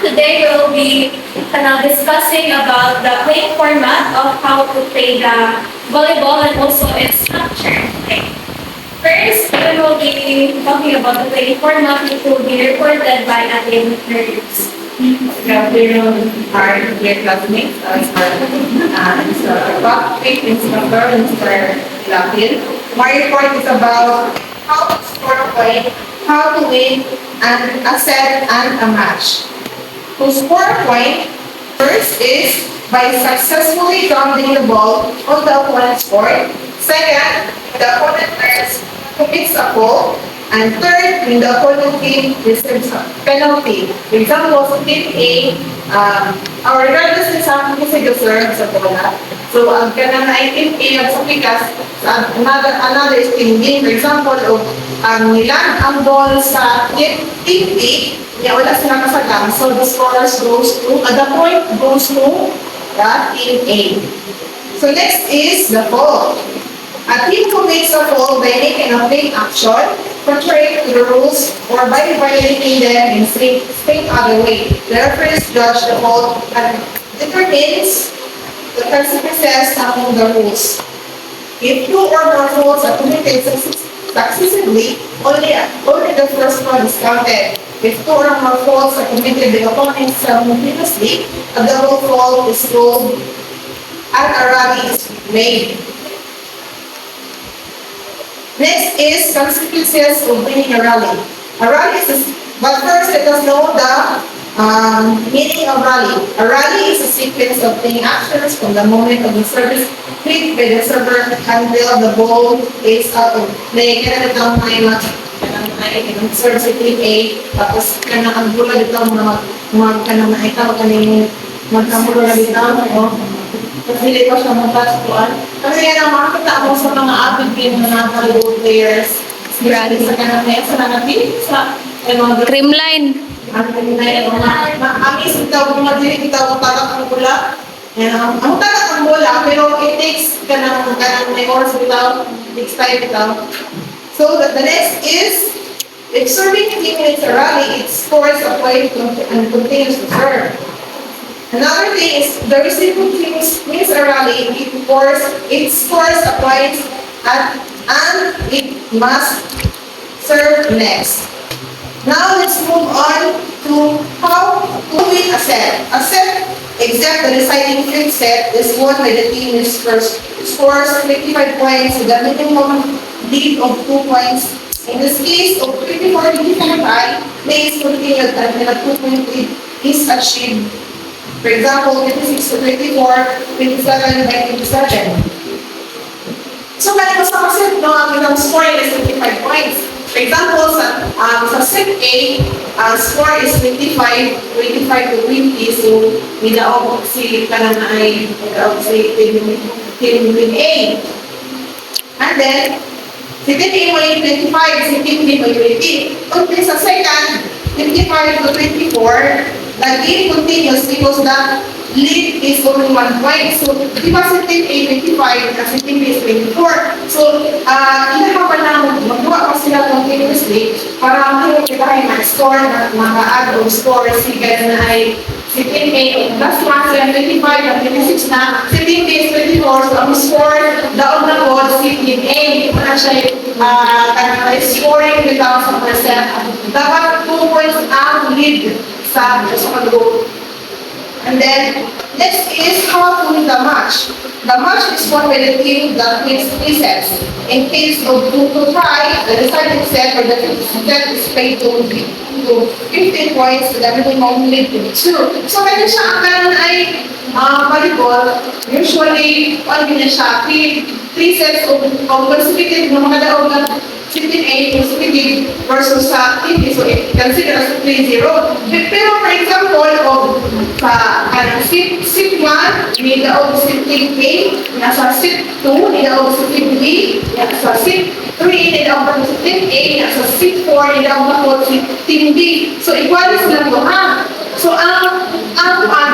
Today we will be discussing about the playing format of how to play the volleyball and also its structure. Okay. First, we will be talking about the playing format, which will be recorded by Atin Nerds. Good afternoon, our dear classmates. Mr. Patrick, instructor, Mr. Lapil. My report is about how to score a point, how to win a set and a match. To score a point, first is by successfully grounding the ball on the opponent's court. Second, the opponent commits a goal. And third, when the opponent team receives a penalty. For example, sa team A, regardless sa kasi deserve sa bola. So, ang kanang na team A at sa pikas, another is team B. For example, ang nilang ang ball sa team B, wala sila kasagang. So, the scorers goes to, the point goes to the team A. So, next is the foul. A team commits a foul by making a playing action contrary to the rules or by violating them in straight other way. The referees judge the foul and determines the consequences among the rules. If two or more fouls are committed successively, only the first one is counted. If two or more fouls are committed by opponents simultaneously, a double foul is ruled and a rally is made. Next is consequences of winning a rally. A rally but first let us know the meaning of rally. A rally is a sequence of playing actions from the moment of the service hit by the server until the ball is out of play. Kaya ito ang serve sa team A, tapos kaya ang bula dito kanang nakita mo kaning magkamula na dito. Hindi ko siya matatuan. Kasi yan ang makakita mo sa mga avid game na volleyball players. Sigurado sa kanang na sa nangatin sa Creamline. Amis itaw mga dili itaw tatak ang bola. Ang tatak ang bola pero it takes kanang may oras itaw, takes time itaw. So the next is if serving teammates a rally, it scores a point and continues to serve. Another thing is the receiving team wins a rally, it scores a point and it must serve next. Now let's move on to how to win a set. A set, except the deciding fifth set, is won by the team which first scores 55 points with a minimum lead of 2 points. In this case of 24-55, play is continued until a 2-point lead is achieved. For example, 26 to 24, 27 by 27. So, kaya mo sa set, ang score is 25 points. For example, sa set A, score is 25 to 20. So, nilaog si kanang ay si team A. And then, si team A may 25, si team B may 20. Kung sa second, 55 to 24, the game continues because the lead is only 1 point. So, di ba si team A 25 kasi team B is 24. So, ilahapan na magawa pa sila continuously para mahirap kita ay mag-score na mga-add of score. Si gano'n na ay si team A plus 1 sila 25 at 26 na. Si team B is 24. So, ang score daon na po si team A. Hindi mo na siya scoring with 1,000%. Dapat 2 points ang lead sa pag-go. And then, next is how to win the match. The match is won by the team that wins 3 sets. In case of 2 to try, the deciding set or the set is paid to 15 points with a minimum lead to 2. So, kaya siya ang kanan ay volleyball, usually, niya siya, 3 sets of consecutive na mga daog na 15-8 consecutive versus sa team B. So, it consider as 3-0. Pero, for example, sa sit 1, nidaog si team A, nasa sit 2, nidaog si team B, nasa sit 3, nidaog si team A, nasa sit 4, nidaog si team B. So, igual sila ito, ha? So, ang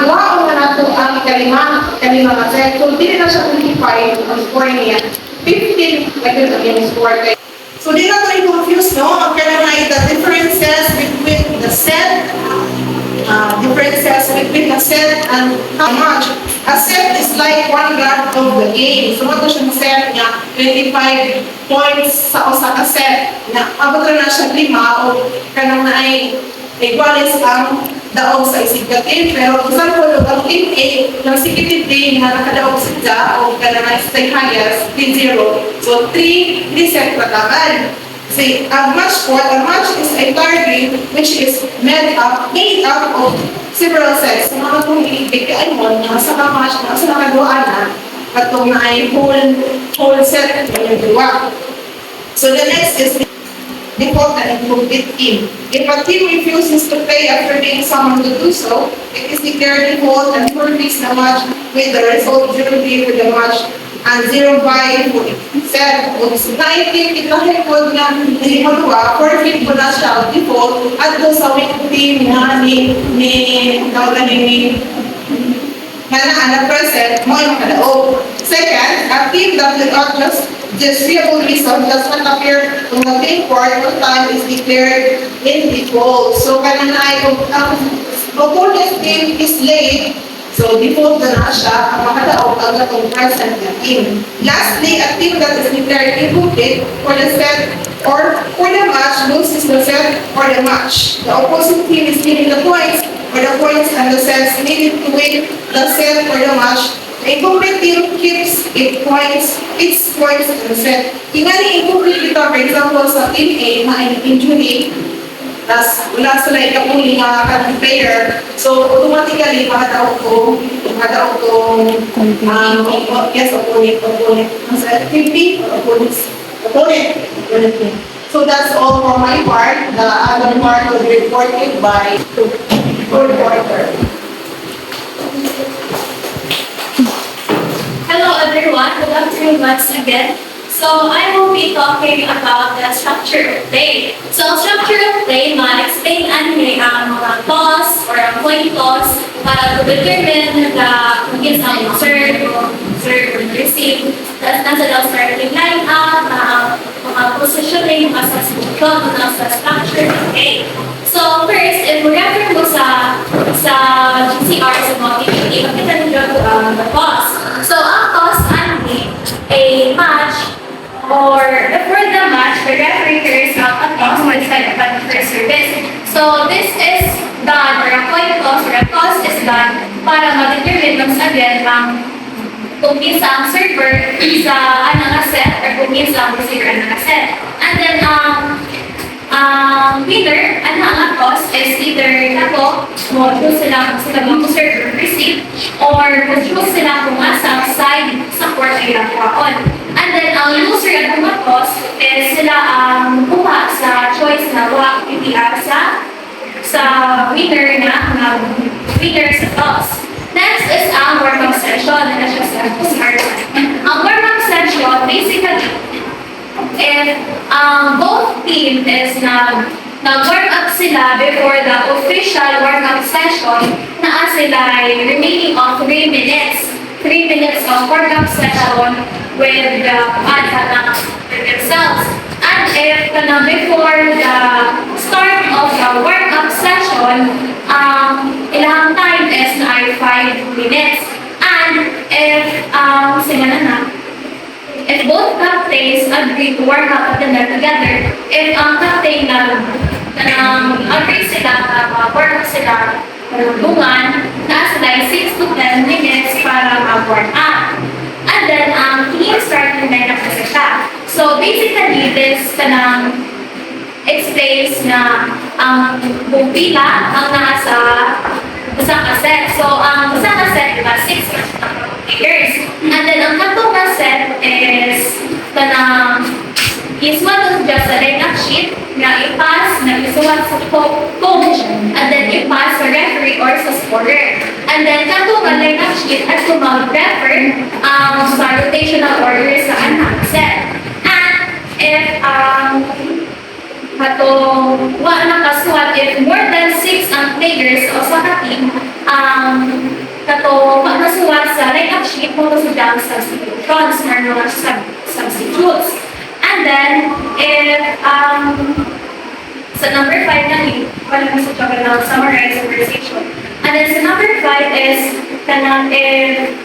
duwaon na nato ang kalima na set. So, hindi na siya 25 ang score niya. 15, like yun ang score kayo. So, di na tayo confused, no? Ang kailangan ay the differences between the set, different between a set and how much. A set is like one graph of the game. So, ito siyang set niya, 25 points sa usa ka set. Na, abot na siya 5 o kanang na ay equalis ang daog sa executive. Pero, kung saan po, ang team A, yung executive day na nakadaog sa o kanang na stay highest, T0. So, 3 set patagan. See, a match is a target which is made up of several sets. So, mga kung ibigay mo, nasa ka-match, nasa nakagawa na, at kung na ay whole set yung gawa. So, the next is default and included team. If a team refuses to play after being summoned to do so, it is declared default and forfeits the match with the result 0-3 for the match and 0-5 for set. So, na-team, itlahin ko na hindi mo duwa, forfeit ko na siya default at doon sa weak team na ni na present mo yung kalaog. Second, a team that without justifiable reason does not appear on the game board all time is declared in default. So, kanang na ay kung ang opponent team is late, so default na siya ang makalaog ang gatong present na team. Lastly, a team that is declared incomplete for the set or for the match loses the set or the match. The opposing team is given the points or the points and the sets needed to win the set or the match. The incomplete team keeps its points in the set. Ingani incomplete ito, for example, sa team A na injury, tas wala sila ikapuli nga kanang player. So, automatically, makadaw ko, yes, opponent. Sa team B, opponent. So, that's all for my part. The other part will be reported by the reporter. Hello everyone, good afternoon once again. So I will be talking about the structure of play. So structure of play, ma-explain ang mga toss or ang coin toss para to determine the kung isang serve or receive. Tapos nasa daw starting line up, mga positioning, mga sa structure of play. So first, if we refer mo sa GCR sa mga PPT, makita nyo the toss. So ang toss ay a match or before the match, the referee carries out a toss instead of a first service. So this is done, or a coin toss, or a toss is done para ma-determine once again kung isang server sa anong set or kung isang receiver anong set. And then winner, ang toss is either ako, mo choose sila kung sila mo serve or receive, or choose sila kung asa side support ay lakwaon. And then, ang loser at toss is sila ang kuha sa choice na wak PPR sa winner winner sa toss. Next is ang warm-up session. Ang warm-up session, basically, if both team is nag-warm up sila before the official warm-up session, naa sila ay remaining of 3 minutes. 3 minutes of warm-up session with the adha themselves. And if before the start of the warm-up session, ilang time is na ay 5 minutes. And if if both captains agree to work up at the net together, if ang captain agree sila na work up sila lungan, na sila 6 to 10 minutes para mag-work up. And then, team starting line up kasi siya. So, basically, this explains na ang pila ang nasa isang set. So, ang isang set, diba, 6 players. And then, ang katong set is isuwat is just a line-up sheet na i-pass, na isuwat sa coach, and then i-pass sa referee or sa scorer. And then, katong line-up sheet at mag-refer sa rotational order sa anak set. And if if more than 6 ang players o sa team, nasuwat sa line-up sheet mo sa down substitutions or mga substitutes. And then, if sa number 5 na wala na sa summarize conversation. And then sa number 5 is kanang if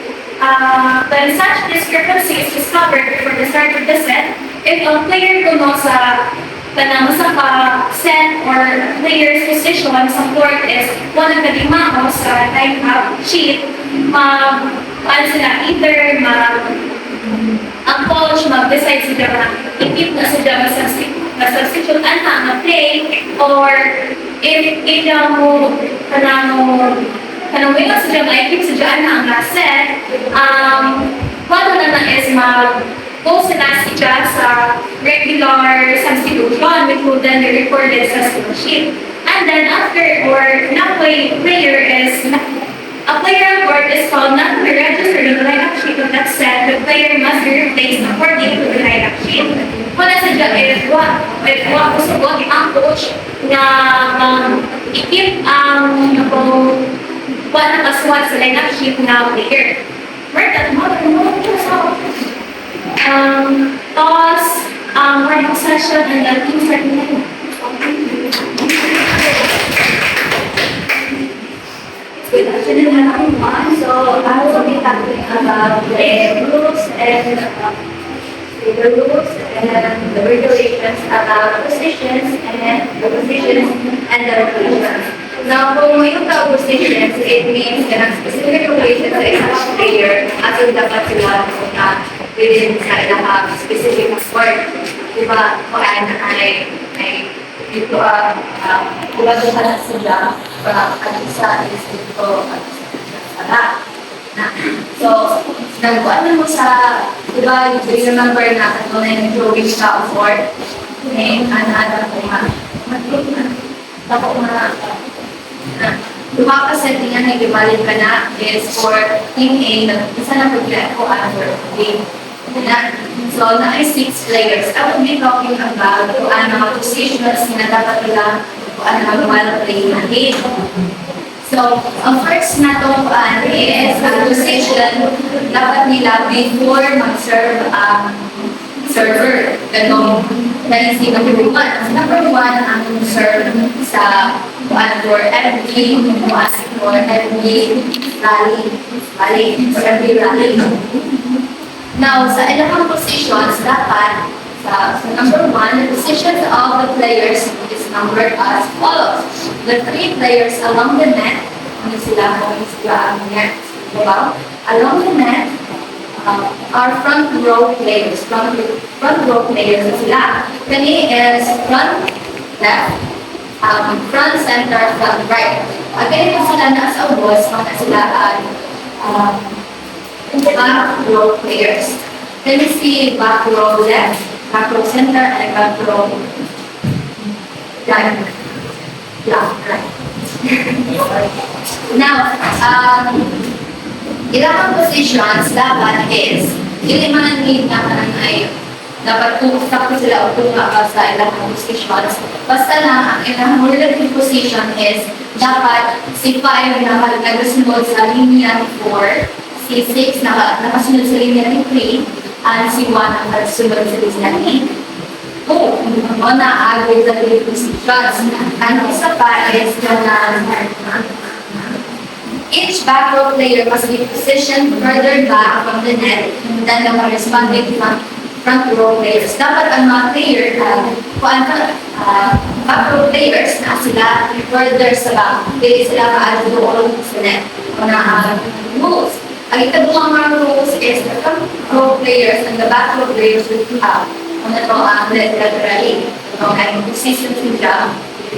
when such discrepancy is discovered before the start of the set, if a player kuno sa kanang sa set or player's position sa court is one of the lima sa time-up sheet, ano sila, either ang coach mag-decide sila na i-keep na sila ma-substitute na play or if mo kanang may sila ma-keep sila ang set, wala na is go sila sa regular substitution which will then be recorded sa score sheet. And then after or player is a player on board is called not to be registered in the lineup sheet of that set. The player must be replaced according to the lineup sheet. Wala sa dyan if gusto ko ang coach na i-keep ang wala nakasuwat sa lineup sheet na player. Toss, warning session, and then team starting. Good afternoon, everyone. So I will be talking about the rules and the regulations about positions and the regulations. Now, kung yung positions, it means na specific regulations sa isang player at yung dapat sila within sa ilang specific sport. Diba, kung ay dito kubaduhan na sila para isa is dito at so, nagkuhan mo sa, diba, yung remember na ito na yung drawing sa sport ano ko Lumaka setting na ibalin ka na is for team A, isa na pagkila ko under game. So, na ay 6 players. I will be talking about kung ano positions na dapat nila kung ano mag-play na game. So, ang first na itong is position dapat nila before mag-serve server. Ganong naisip number 1. Number 1 ang serve sa for every rally. Now, sa ilang positions, dapat sa number 1, the positions of the players is numbered as follows. The 3 players along the net, ano sila ang net, diba? Along the net, are front row players. Front row players na sila. Kani is front left, front center, front right. Again, kung sila nasa boss, mga sila back row players. Then we see back row left, back row center, and back row right. Right. Now, ilang positions dapat is, hindi man need na ay dapat sakto sila o tunga sa ilang positions. Basta lang, ang ilang relative position is dapat si 5 na nagasunod sa linya 4, si 6 nakasunod sa linya 3, and si 1 nakasunod sa linya 8. O na-aggregate sa positions. Ang isa pa is na each back row player must be positioned further back from the net than the corresponding front row players. Dapat ang mga player, back row players na sila further sa back. Pwede sila maalo doon sa net. O na rules. Ang ikadulang mga rules is the front row players and the back row players will have kung ito ang laterally. Ito ay position sila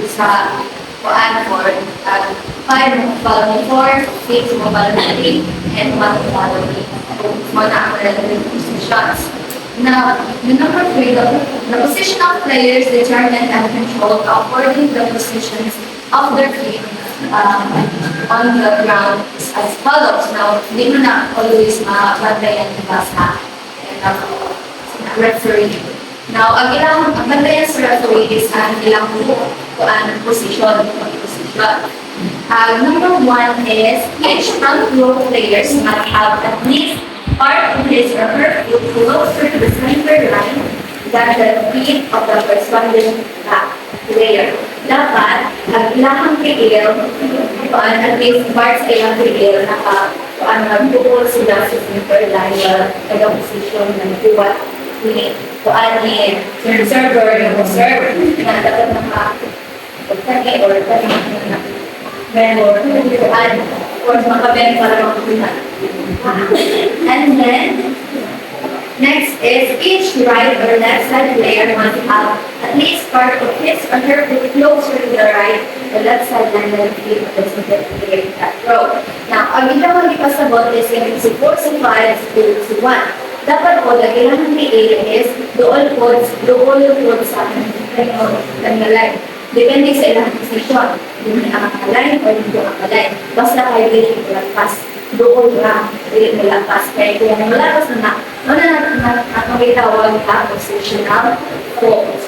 sa for 5 follow 4, 6 follow 3, and 1 follow 8. Mga relative positions. Now, the number 3, the position of players determined and controlled according to the positions of their feet on the ground as follows. Now, hindi mo na always mabantayan yung basa and referee. Now, ang ilang bantayan sa referee is ang ilang position. Number 1 is each front row players must have at least part of his or her foot closer to the center line than the feet of the corresponding back player. Dapat, ang ilahang player kuan at least March ay ang bigil kuan nagbuo sila sa center dahil nag-position ng kuwat ni kuan ni server yung server na dapat pagkani or na vendor kuan or makabenta para makita. And then next is each right or left side player must have at least part of his or her foot closer to the right or left side than the feet of the second player in that row. Now, ang ginawang ipasabot is yung si 4, si 5, si 1. Dapat po, kailangan ni A is doon po sa kanyang line. Depende sa ilang position. Hindi nakaka-line o hindi nakaka-line. Basta kayo din ipalagpas. Doon na, hindi nilagpas. Kaya kung nilagpas na ang itawag na positional fault.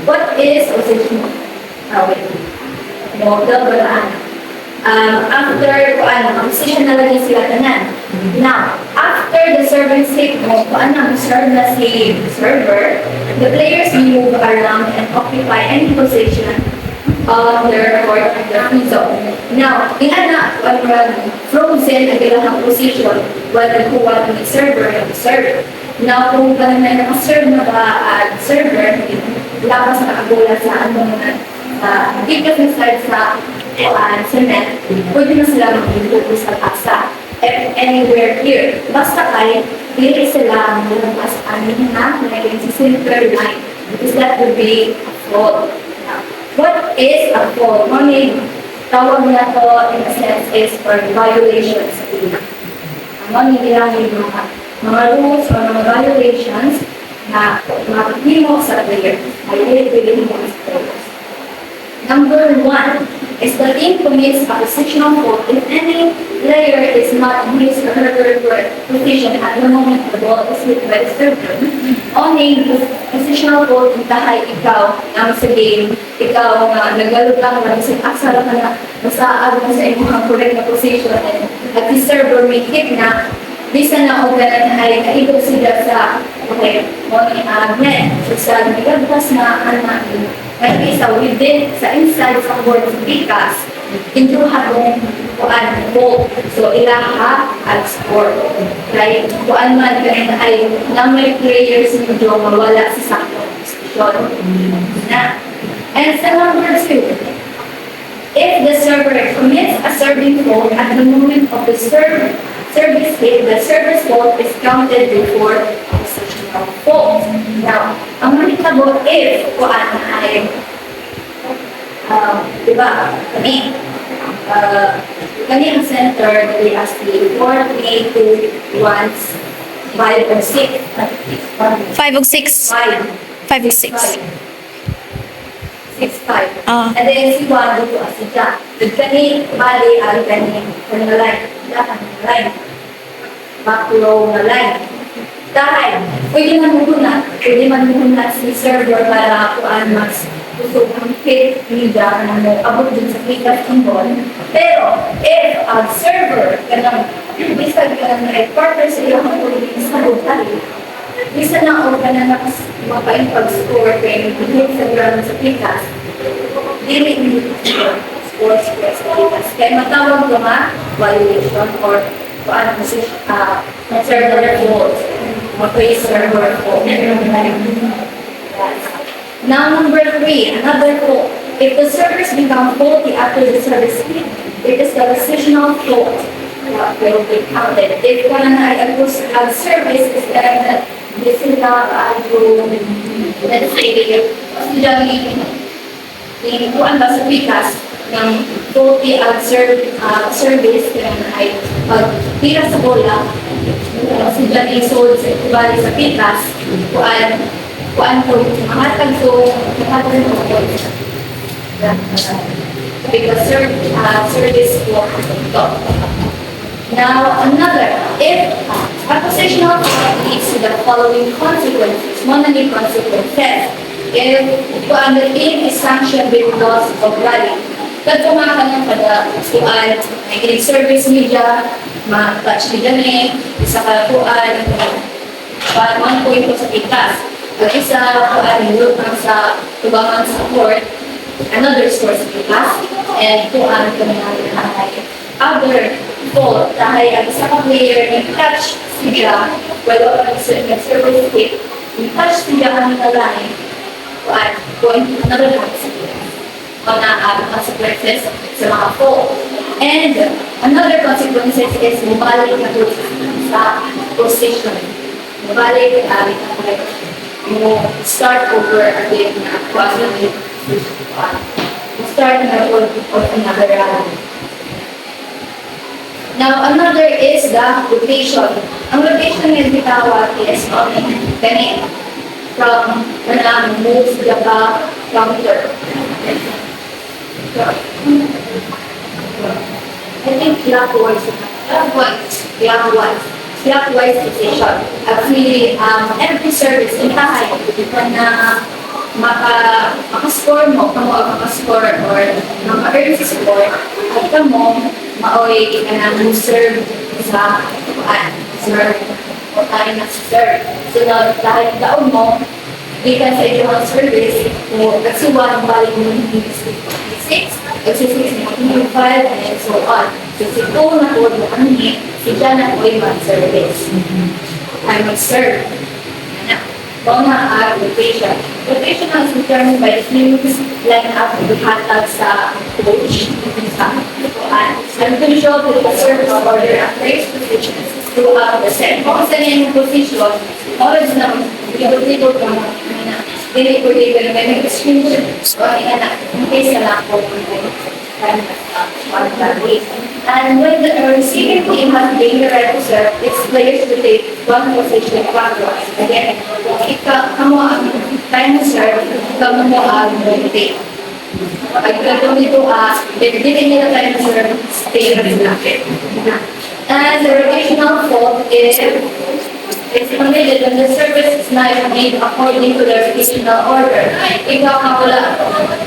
What is positional? Wait. Model ba after ang position na lang sila tanan. Now, after the servant statement, serve na si server, the players will move around and occupy any position on their court of their free zone. Now, frozen ang ilang position while nagkuha ng server and server. Now, kung may nakaserve na ba server, labas na kagulat sa bigas na start sa cement, pwede na sila mag-focus sa kasa. Anywhere here. Basta kahit hindi sila mag-focus na naging sa center line, because that would be a fault. What is a fault? Tawag na to in a sense is for violations. Ang mga rules or mga violations na makikimo sa player ay pwede mo sa players. Number 1 is the team commits a positional fault if any player is not in his or her position at the moment the ball is hit by the server. Only positional fault dahil ikaw ang sa game, ikaw nga nagalog lang lang sa aksara ka na masaag mo sa imong correct na position at the server may hit na bisa na o ganun ay kaigog sila sa net. So sa nagagpas na may isa within sa inside sa board sa pikas, induha kong kuan mo. So ilaha at score. Like kuan man ganun ay nang may players medyo mawala sa sakto position. And sa number 2, if the server commits a serving fault at the moment of the service hit, the service fault is counted before positional fault. Now, ang mahitabo if kuan ay diba, kami ang center they ask me 4, 3, 2, 1, 5 or 6. 5 o 6. 5. 5 o 6. 6, 5. Ah. And then si Juan dito as si Jack. Kani, bali, kani, na line. Line. Back row na line. Dahil, pwede man muna si server para kuan mas gusto ng hit media na abot din sa pikas ng ball. Pero, if ang server kanang bisag ka ng reporter sa iyong pwede sa hotel, bisa na o ka na mapain pag-score kaya hit sa ground sa pikas, dili score sa pikas. Kaya matawag ko violation or kuan server fault. Server fault. Now, number 3, another fault. If the servers become faulty after the service hit, it is the positional fault that will be counted. If one service is that this is not let's say, kuan ba sa pikas ng faulty service ay pagtira sa bola, sila sold sa ibali sa pikas, kuan po, mahatag so, mahatag po because service po ito. Now, another, if a positional fault leads to the following consequences, money consequences, if kuan the team is sanctioned with loss of rally, katumakan ng pada kuan, may service media, ma-touch media ni, isa ka kuan, 1 point po sa pikas. Ang isa, kuan, lutang sa tubangan sa court, another source of class, and kung ano ko na other fault dahil ang isa ka player touch siya, wala ka service kit, touch siya ang line, at going to another consequence. O na consequences sa mga fault. And another consequences is mabalik na sa position. Mabalik mo start over again na positive. Start na or another round. Now, another is the rotation. Ang rotation na bitawag is ganit from move the counter. I think clockwise position. Actually, every service in tahay na maka-score mo, kamo ang maka-score or maka-earn sa score, at kamo, maoy ka na serve sa serve o tayo na serve. So, dahil taon mo, gikan sa inyong service, o kasiwa ang balik mo ng 6, exercise mo 5, and so on. So, si Ko na po mo kami, si Jan na po yung mag-service. Ay mag-serve. Kung na rotation. Rotation is determined by the team's line-up of the hatag sa coach. I'm pretty sure that the service order at various positions throughout the set. Kung sa yung position, always naman, dito ko na, dili ko dito na may exchange o inanak, in case na lang po and when the receiving team has been ready to serve, its players to take one position clockwise. Again, kamu ang time to serve, kamu mo ang rotate. Pag gagawin ito, hindi nila time to serve, stay na sila. And the rotational fault is permitted when the service is not made according to the rotational order. Ikaw ka wala,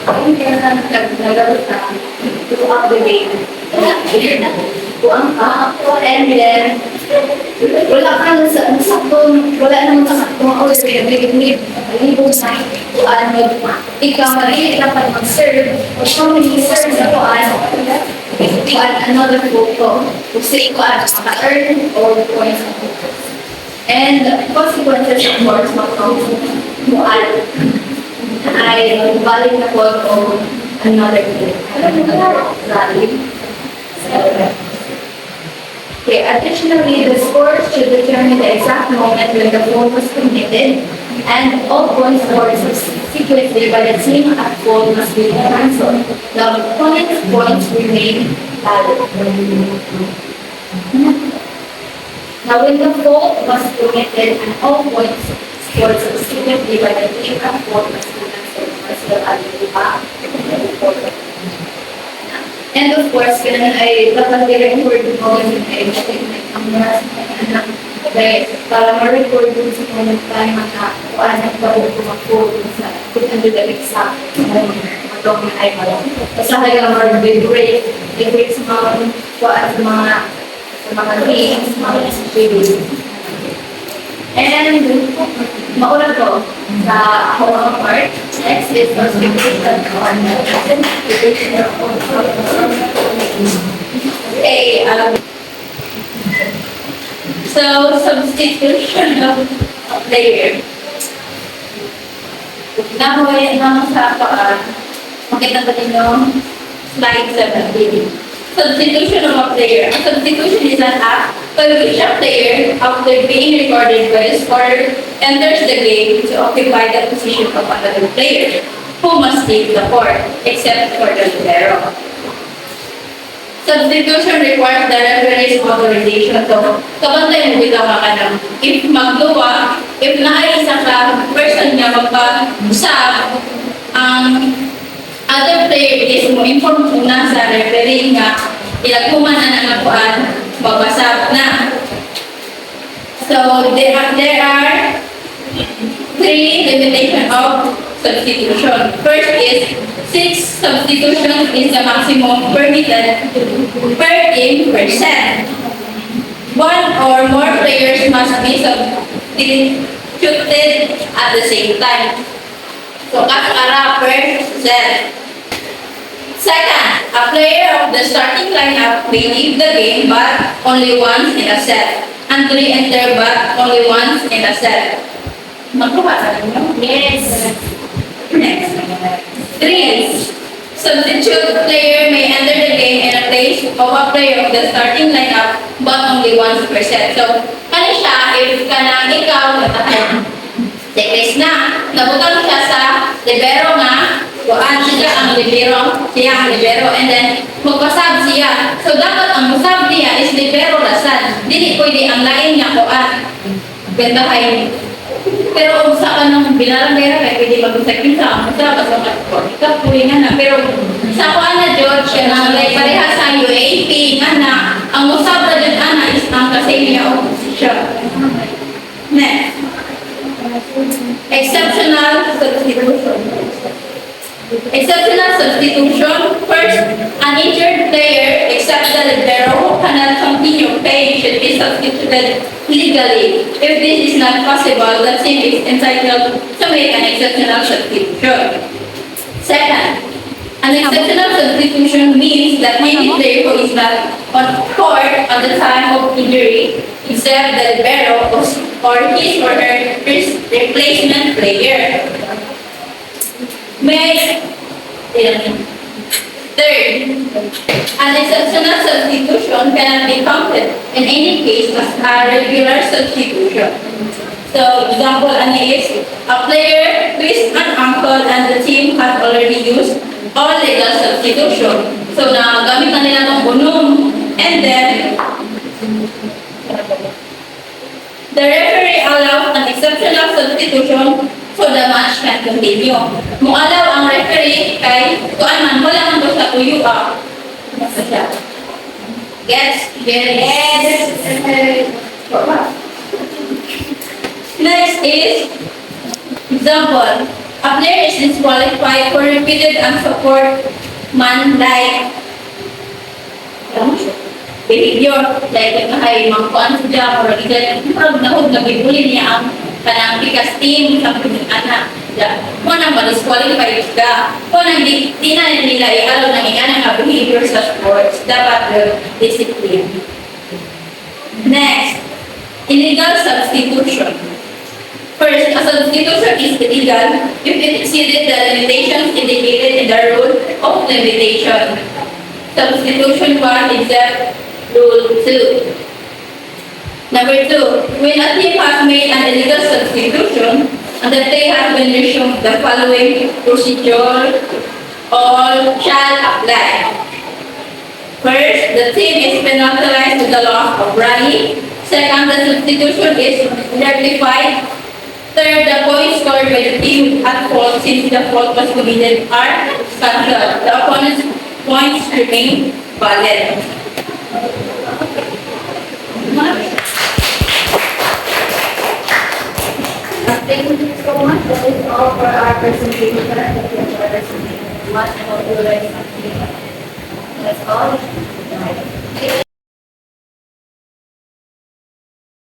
kung kailan naglalaro ka, throughout the day. Buang ka, and then, wala ka na sa saktong, wala naman sa saktong order, libong sa kuan, ikaw marili dapat mag-serve, o kung mag-serve na kuan, another photo, kung sa kuan, maka-earn or points. And consequences, of course, kuan, ay balik na po o another value. Okay, additionally, the scores should determine the exact moment when the goal was committed, and all points scored subsequently by the team at goal must be cancelled. The points remain valid. Now, when the goal was committed and all points scored subsequently by the team at goal must be cancelled. And of course, ganun ay dapat i-record mo yung para ma-record dun sa kanyang time at kuhaan at mag-record sa kung ano the exact matong na ay malong. Basta kaya mag-break sa mga kuhaan sa mga games, mga studios. And mauna ko sa ako ang part. Next is substitution on okay, so substitution of a player. Nahuwi naman sa makita ba ninyo slide 7. Substitution of a player. A substitution is an act by which a player, after being recorded by the scorer, enters the game to occupy the position of another player, who must take the court, except for the libero. Substitution requires the referee's authorization. So, kabantay mo bilang ka if magluwa, if naayos ka person nga magpa-usap, ang other player is mo inform muna sa referee nga ilagkuman na nagapuan, magbasap na. So, there are 3 limitations of substitution. First is 6 substitutions is the maximum permitted per team per set. 1 or more players must be substituted at the same time. So, kakara per set. Second, a player of the starting lineup may leave the game but only once in a set, and re-enter but only once in a set. Magkuha ka ninyo? Yes. Next. 3. Substitute player may enter the game in a place of a player of the starting lineup but only once per set. So, kani siya, if kanang ikaw, si Chris na, nabutang siya sa libero nga, kuan siya ang libero, and then magpasab siya. So, dapat ang musab niya is libero lasad. Dili pwede ang lain niya kuan. Gandahay. Pero kung sa kanong binarang-bera, kaya pwede mag-usapin sa ang musab, basta ikaw nga na. Pero sa kuan na George, na like, pareha sa UAP, nga na, ang musab na dyan ana is ang kasi niya o siya. Next. Exceptional substitution. Exceptional substitution. First, an injured player, except the libero who cannot continue playing, should be substituted legally. If this is not possible, the team is entitled to make an exceptional substitution. Second, an exceptional substitution means that any player who is not on court at the time of injury, except the libero or his or her replacement player. Third, an exceptional substitution cannot be counted in any case as a regular substitution. So, example, is a player twists an ankle and the team has already used all legal substitution. So, gamit na nila ng bunong. And then, the referee allows an exceptional substitution so the match can continue. Mualaw ang referee kay kuan man wala man to sa tuyo ah. Basta siya. Yes. Next is example. A player is disqualified for repeated unsupport man like behavior like ay magkuan siya or igad nahod nagibuli niya ang kanang bigas team sa anak. Kung nang ma-disqualify ka, kung nang di na nila i-allow ng iyan ang behavior sa sports, dapat discipline. Next, illegal substitution. First, a substitution is illegal if it exceeded the limitations indicated in the rule of limitation. Substitution 1 except Rule 2. Number 2, when a team has made an illegal substitution and the play has been resumed, the following procedure all shall apply. First, the team is penalized with the loss of rally. Second, the substitution is rectified. Third, the points scored by the team at fault since the fault was committed are cancelled. The opponent's points remain valid. Thank you so much. That is all for our presentation. Thank you for listening. Much more. That's all.